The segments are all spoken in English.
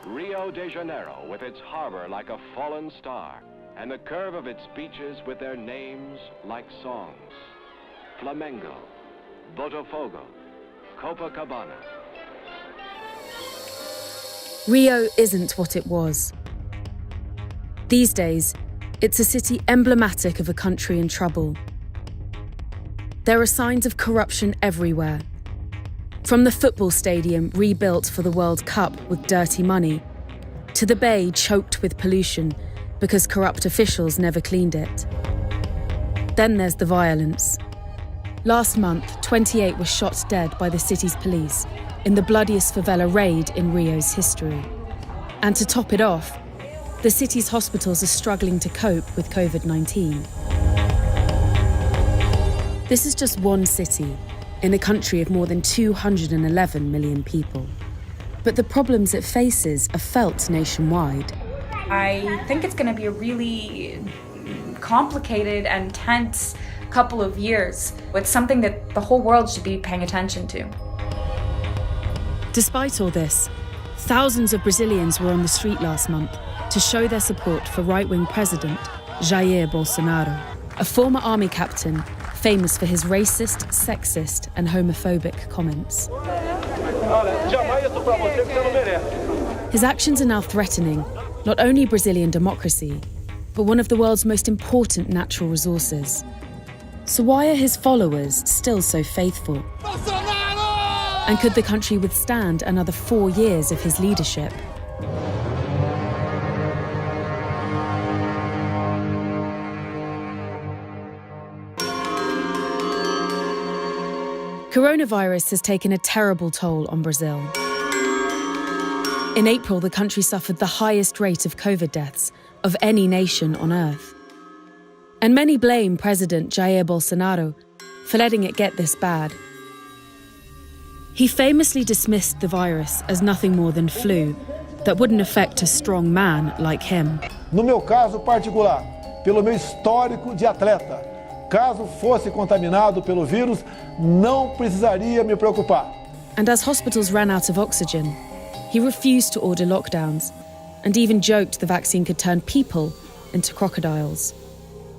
Rio de Janeiro with its harbor like a fallen star, and the curve of its beaches with their names like songs. Flamengo, Botafogo, Copacabana. Rio isn't what it was. These days, it's a city emblematic of a country in trouble. There are signs of corruption everywhere. From the football stadium rebuilt for the World Cup with dirty money, to the bay choked with pollution because corrupt officials never cleaned it. Then there's the violence. Last month, 28 were shot dead by the city's police in the bloodiest favela raid in Rio's history. And to top it off, the city's hospitals are struggling to cope with COVID-19. This is just one city in a country of more than 211 million people. But the problems it faces are felt nationwide. I think it's going to be a really complicated and tense couple of years. It's something that the whole world should be paying attention to. Despite all this, thousands of Brazilians were on the street last month to show their support for right-wing president Jair Bolsonaro, a former army captain famous for his racist, sexist and homophobic comments. His actions are now threatening not only Brazilian democracy, but one of the world's most important natural resources. So why are his followers still so faithful? Bolsonaro! And could the country withstand another 4 years of his leadership? Coronavirus has taken a terrible toll on Brazil. In April, the country suffered the highest rate of COVID deaths of any nation on Earth. And many blame President Jair Bolsonaro for letting it get this bad. He famously dismissed the virus as nothing more than flu that wouldn't affect a strong man like him. No meu caso particular, pelo meu histórico de atleta, caso fosse contaminado pelo vírus, não precisaria me preocupar. And as hospitals ran out of oxygen, he refused to order lockdowns and even joked the vaccine could turn people into crocodiles.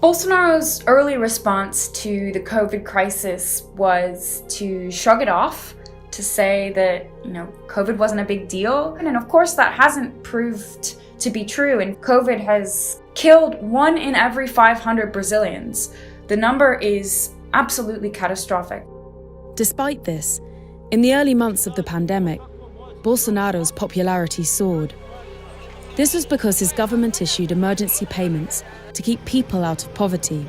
Bolsonaro's early response to the COVID crisis was to shrug it off, to say that, COVID wasn't a big deal. And of course, that hasn't proved to be true. And COVID has killed 1 in every 500 Brazilians. The number is absolutely catastrophic. Despite this, in the early months of the pandemic, Bolsonaro's popularity soared. This was because his government issued emergency payments to keep people out of poverty.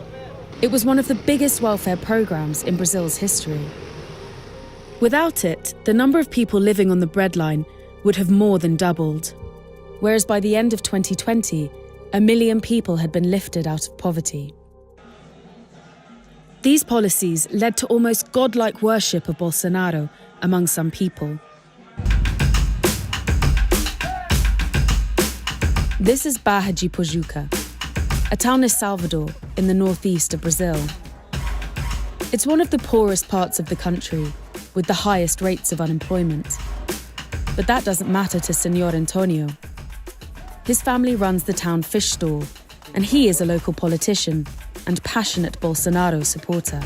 It was one of the biggest welfare programs in Brazil's history. Without it, the number of people living on the breadline would have more than doubled. Whereas by the end of 2020, 1 million people had been lifted out of poverty. These policies led to almost godlike worship of Bolsonaro among some people. This is Barra de Pojuca, a town near Salvador in the northeast of Brazil. It's one of the poorest parts of the country, with the highest rates of unemployment. But that doesn't matter to Senor Antonio. His family runs the town fish stall, and he is a local politician and passionate Bolsonaro supporter.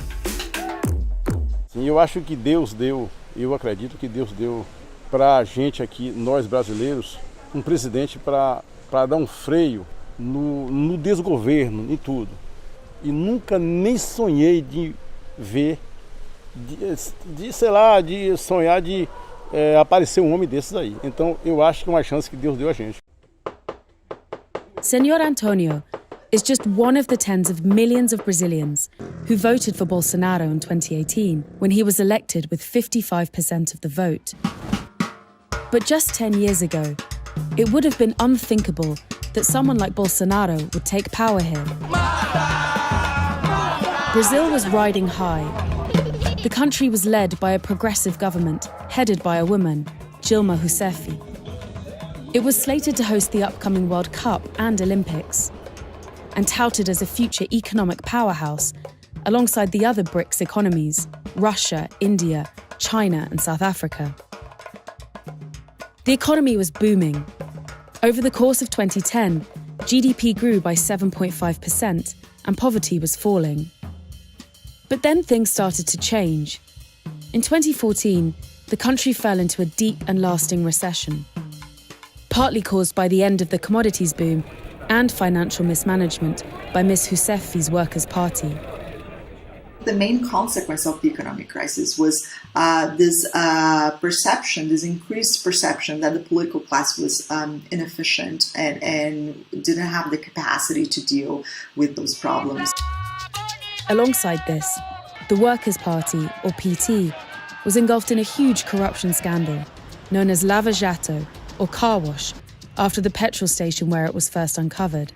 Sim, eu acho que Deus deu, eu acredito que Deus deu para a gente aqui, nós brasileiros, presidente para dar freio no desgoverno, em tudo. E nunca nem sonhei de ver, de sonhar de aparecer homem desses aí. Então eu acho que é uma chance que Deus deu a gente. Senor Antonio is just one of the tens of millions of Brazilians who voted for Bolsonaro in 2018 when he was elected with 55% of the vote. But just 10 years ago, it would have been unthinkable that someone like Bolsonaro would take power here. Brazil was riding high. The country was led by a progressive government headed by a woman, Dilma Rousseff. It was slated to host the upcoming World Cup and Olympics, and touted as a future economic powerhouse alongside the other BRICS economies, Russia, India, China and South Africa. The economy was booming, Over the course of 2010, GDP grew by 7.5% and poverty was falling. But then things started to change. In 2014, the country fell into a deep and lasting recession, partly caused by the end of the commodities boom and financial mismanagement by Ms. Rousseffi's Workers' Party. The main consequence of the economic crisis was this perception, this increased perception that the political class was inefficient and didn't have the capacity to deal with those problems. Alongside this, the Workers' Party, or PT, was engulfed in a huge corruption scandal known as Lava Jato, or car wash, after the petrol station where it was first uncovered.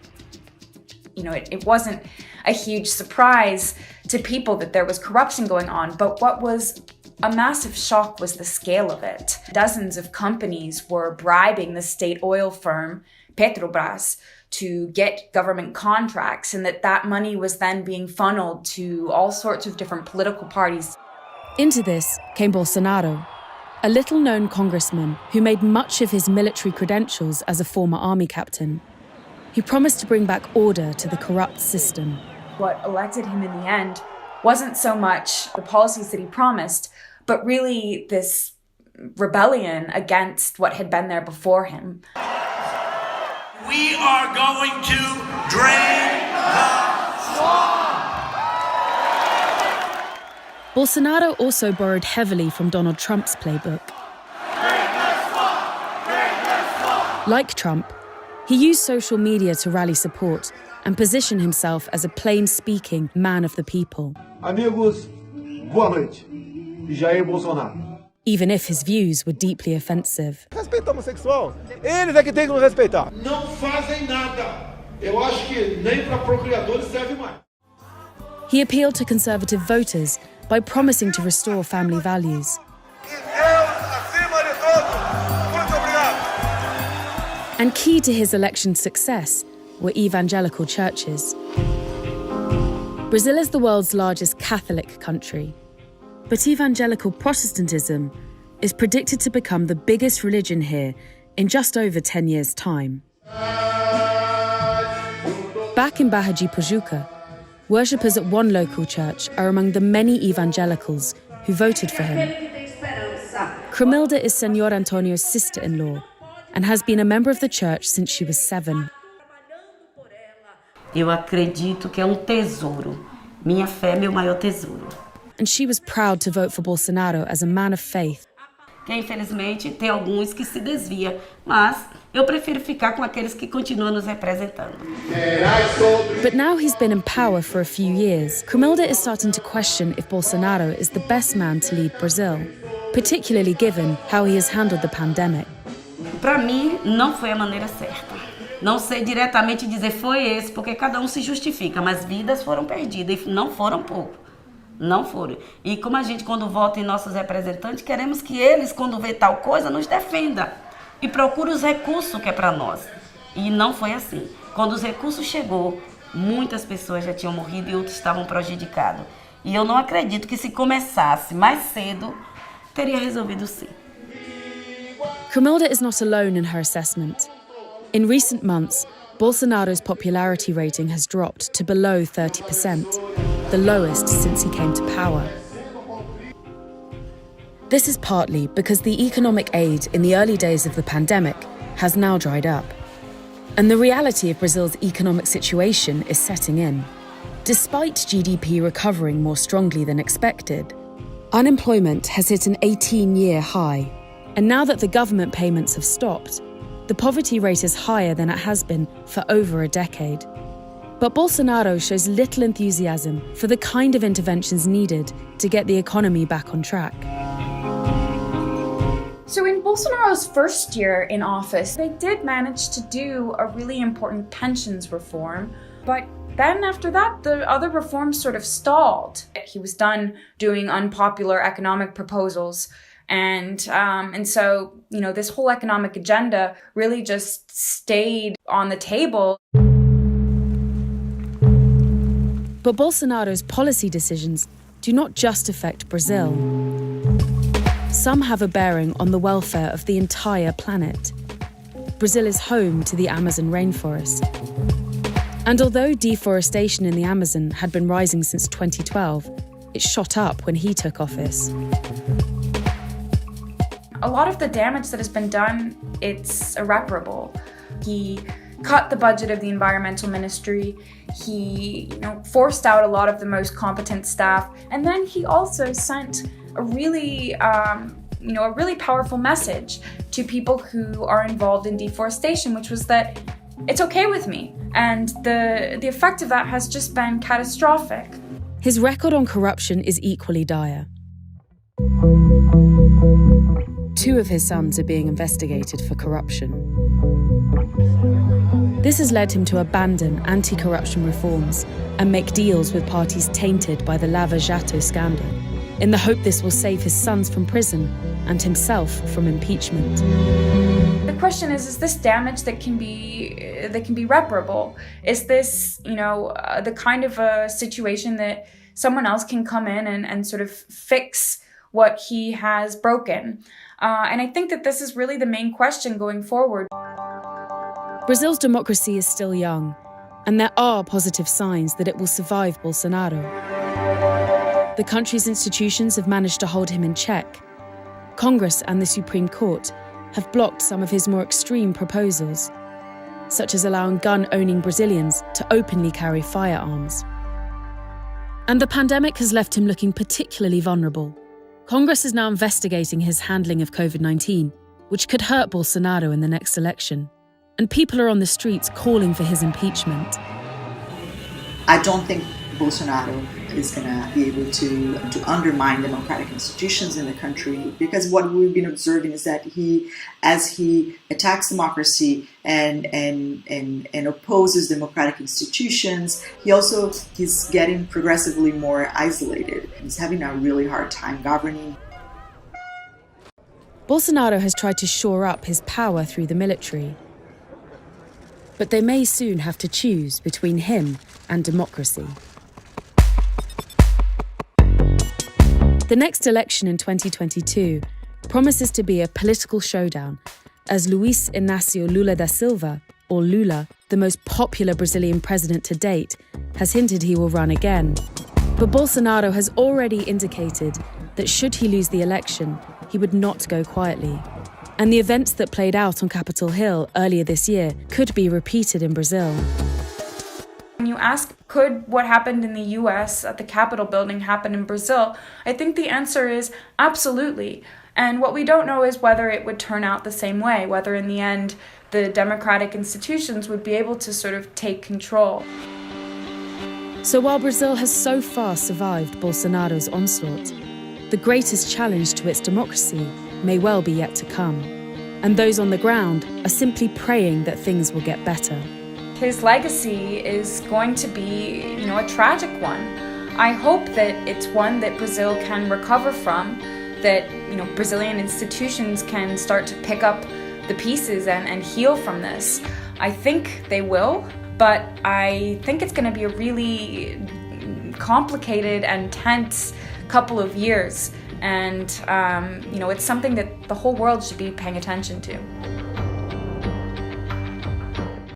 You know, it wasn't a huge surprise to people that there was corruption going on, but what was a massive shock was the scale of it. Dozens of companies were bribing the state oil firm, Petrobras, to get government contracts, and that money was then being funneled to all sorts of different political parties. Into this came Bolsonaro, a little-known congressman who made much of his military credentials as a former army captain. He promised to bring back order to the corrupt system. What elected him in the end wasn't so much the policies that he promised, but really this rebellion against what had been there before him. We are going to drain the swamp. Bolsonaro also borrowed heavily from Donald Trump's playbook. Like Trump, he used social media to rally support and position himself as a plain-speaking man of the people. Amigos, boa noite. Jair Bolsonaro. Even if his views were deeply offensive. Respeito homossexual. Eles é que tem que nos respeitar. Não fazem nada. Eu acho que nem para procriadores serve mais. He appealed to conservative voters by promising to restore family values. And key to his election success were evangelical churches. Brazil is the world's largest Catholic country, but evangelical Protestantism is predicted to become the biggest religion here in just over 10 years' time. Back in Barra de Tijuca, worshippers at one local church are among the many evangelicals who voted for him. Cromilda is Senor Antonio's sister-in-law and has been a member of the church since she was 7. Eu acredito que é tesouro. Minha fé é meu maior tesouro. And she was proud to vote for Bolsonaro as a man of faith. Que infelizmente tem alguns que se desviam, mas eu prefiro ficar com aqueles que continuam nos representando. But now he's been in power for a few years, Cromilda is starting to question if Bolsonaro is the best man to lead Brazil, particularly given how he has handled the pandemic. Para mim, não foi a maneira certa. Não sei diretamente dizer foi esse, porque cada um se justifica, mas vidas foram perdidas e não foram pouco. Não foram. E como a gente, quando vota em nossos representantes, queremos que eles, quando vê tal coisa, nos defenda e procure os recursos que é para nós. E não foi assim. Quando os recursos chegou, muitas pessoas já tinham morrido e outros estavam prejudicados. E eu não acredito que se começasse mais cedo, teria resolvido sim. Cromilda is not alone in her assessment. In recent months, Bolsonaro's popularity rating has dropped to below 30%, the lowest since he came to power. This is partly because the economic aid in the early days of the pandemic has now dried up. And the reality of Brazil's economic situation is setting in. Despite GDP recovering more strongly than expected, unemployment has hit an 18-year high. And now that the government payments have stopped, the poverty rate is higher than it has been for over a decade. But Bolsonaro shows little enthusiasm for the kind of interventions needed to get the economy back on track. So in Bolsonaro's first year in office, they did manage to do a really important pensions reform, but then after that, the other reforms sort of stalled. He was done doing unpopular economic proposals. And so, you know, this whole economic agenda really just stayed on the table. But Bolsonaro's policy decisions do not just affect Brazil. Some have a bearing on the welfare of the entire planet. Brazil is home to the Amazon rainforest. And although deforestation in the Amazon had been rising since 2012, it shot up when he took office. A lot of the damage that has been done, it's irreparable. He cut the budget of the environmental ministry. He, forced out a lot of the most competent staff. And then he also sent a really powerful message to people who are involved in deforestation, which was that it's okay with me. And the effect of that has just been catastrophic. His record on corruption is equally dire. 2 of his sons are being investigated for corruption. This has led him to abandon anti-corruption reforms and make deals with parties tainted by the Lava Jato scandal, in the hope this will save his sons from prison and himself from impeachment. The question is this damage that can be reparable? Is this, the kind of a situation that someone else can come in and sort of fix what he has broken? And I think that this is really the main question going forward. Brazil's democracy is still young, and there are positive signs that it will survive Bolsonaro. The country's institutions have managed to hold him in check. Congress and the Supreme Court have blocked some of his more extreme proposals, such as allowing gun-owning Brazilians to openly carry firearms. And the pandemic has left him looking particularly vulnerable. Congress is now investigating his handling of COVID-19, which could hurt Bolsonaro in the next election. And people are on the streets calling for his impeachment. I don't think Bolsonaro is going to be able to undermine democratic institutions in the country, because what we've been observing is that as he attacks democracy and opposes democratic institutions, he's getting progressively more isolated. He's having a really hard time governing. Bolsonaro has tried to shore up his power through the military. But they may soon have to choose between him and democracy. The next election in 2022 promises to be a political showdown, as Luiz Inácio Lula da Silva, or Lula, the most popular Brazilian president to date, has hinted he will run again. But Bolsonaro has already indicated that should he lose the election, he would not go quietly. And the events that played out on Capitol Hill earlier this year could be repeated in Brazil. When you ask, could what happened in the US at the Capitol building happen in Brazil? I think the answer is absolutely. And what we don't know is whether it would turn out the same way, whether in the end the democratic institutions would be able to sort of take control. So while Brazil has so far survived Bolsonaro's onslaught, the greatest challenge to its democracy may well be yet to come. And those on the ground are simply praying that things will get better. His legacy is going to be, a tragic one. I hope that it's one that Brazil can recover from, that, Brazilian institutions can start to pick up the pieces and heal from this. I think they will, but I think it's going to be a really complicated and tense couple of years. And, it's something that the whole world should be paying attention to.